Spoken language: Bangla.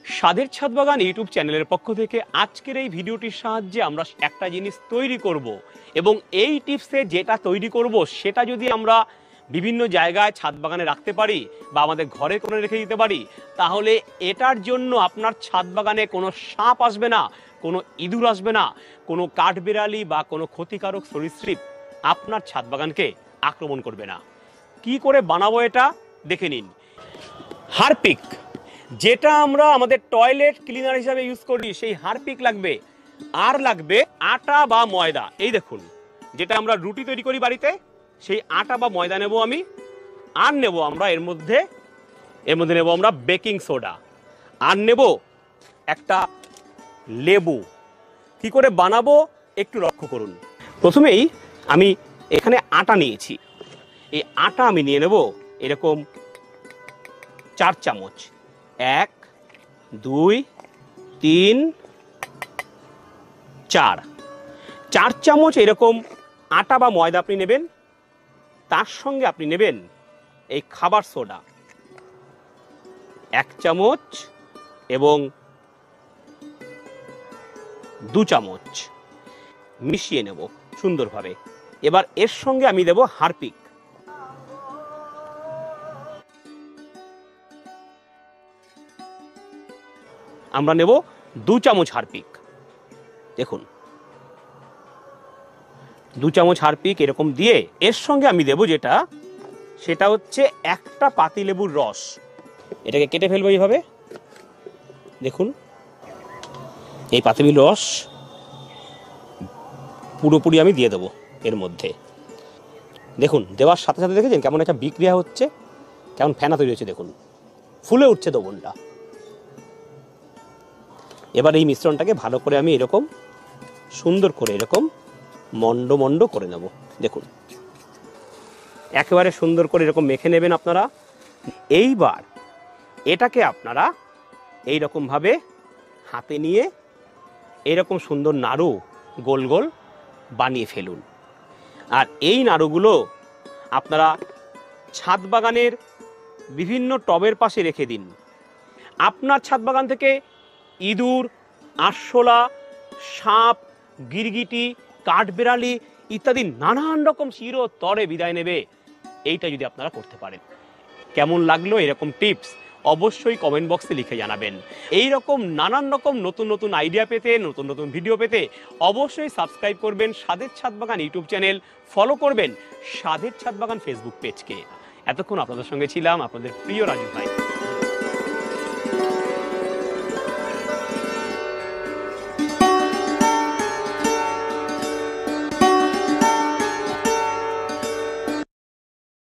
স্বাদের ছাদ বাগান ইউটিউব চ্যানেলের পক্ষ থেকে আজকের এই ভিডিওটির সাহায্যে আমরা একটা জিনিস তৈরি করব এবং এই টিপসে যেটা তৈরি করব সেটা যদি আমরা বিভিন্ন জায়গায় ছাদ বাগানে রাখতে পারি বা আমাদের ঘরে কোণে রেখে দিতে পারি, তাহলে এটার জন্য আপনার ছাদ বাগানে কোনো সাপ আসবে না, কোনো ইঁদুর আসবে না, কোনো কাঠবিড়ালি বা কোনো ক্ষতিকারক সরীসৃপ আপনার ছাদ বাগানকে আক্রমণ করবে না। কি করে বানাবো এটা দেখে নিন। হারপিক, যেটা আমরা আমাদের টয়লেট ক্লিনার হিসাবে ইউজ করি, সেই হারপিক লাগবে। আর লাগবে আটা বা ময়দা। এই দেখুন, যেটা আমরা রুটি তৈরি করি বাড়িতে, সেই আটা বা ময়দা নেব আমি। আর নেব আমরা এর মধ্যে নেব আমরা বেকিং সোডা। আর নেব একটা লেবু। কি করে বানাবো একটু লক্ষ্য করুন। প্রথমেই আমি এখানে আটা নিয়েছি। এই আটা আমি নিয়ে নেব এরকম 4 চামচ। 1 2 3 4 4 চামচ এরকম আটা বা ময়দা আপনি নেবেন। তার সঙ্গে আপনি নেবেন এই খাবার সোডা 1 চামচ এবং 2 চামচ মিশিয়ে নেব সুন্দরভাবে। এবার এর সঙ্গে আমি দেব হারপিক। আমরা নেব 2 চামচ হারপিক। দেখুন, 2 চামচ হারপিক এরকম দিয়ে এর সঙ্গে আমি দেব সেটা হচ্ছে একটা পাতিলেবুর রস। এটাকে কেটে ফেলবো এইভাবে। দেখুন, এই পাতিলেবুর রস পুরোপুরি আমি দিয়ে দেবো এর মধ্যে। দেখুন, দেওয়ার সাথে সাথে দেখেছেন কেমন একটা বিক্রিয়া হচ্ছে, কেমন ফেনা তৈরি হচ্ছে। দেখুন, ফুলে উঠছে দোবনটা। এবার এই মিশ্রণটাকে ভালো করে আমি এরকম সুন্দর করে এরকম মন্ড মন্ড করে নেব। দেখুন, একেবারে সুন্দর করে এরকম মেখে নেবেন আপনারা। এইবার এটাকে আপনারা এইরকম ভাবে হাতে নিয়ে এরকম সুন্দর নাড়ু গোল গোল বানিয়ে ফেলুন। আর এই নাড়ুগুলো আপনারা ছাদ বাগানের বিভিন্ন টবের পাশে রেখে দিন। আপনার ছাদ বাগান থেকে ইঁদুর, আরশোলা, সাপ, গিরগিটি, কাঠবিড়ালি ইত্যাদি নানান রকম চিরতরে বিদায় নেবে এইটা যদি আপনারা করতে পারেন। কেমন লাগলো এরকম টিপস অবশ্যই কমেন্ট বক্সে লিখে জানাবেন। এই রকম নানান রকম নতুন নতুন আইডিয়া পেতে, নতুন নতুন ভিডিও পেতে অবশ্যই সাবস্ক্রাইব করবেন স্বাদের ছাদ বাগান ইউটিউব চ্যানেল, ফলো করবেন স্বাদের ছাদ বাগান ফেসবুক পেজকে। এতক্ষণ আপনাদের সঙ্গে ছিলাম আপনাদের প্রিয় রাজু ভাই।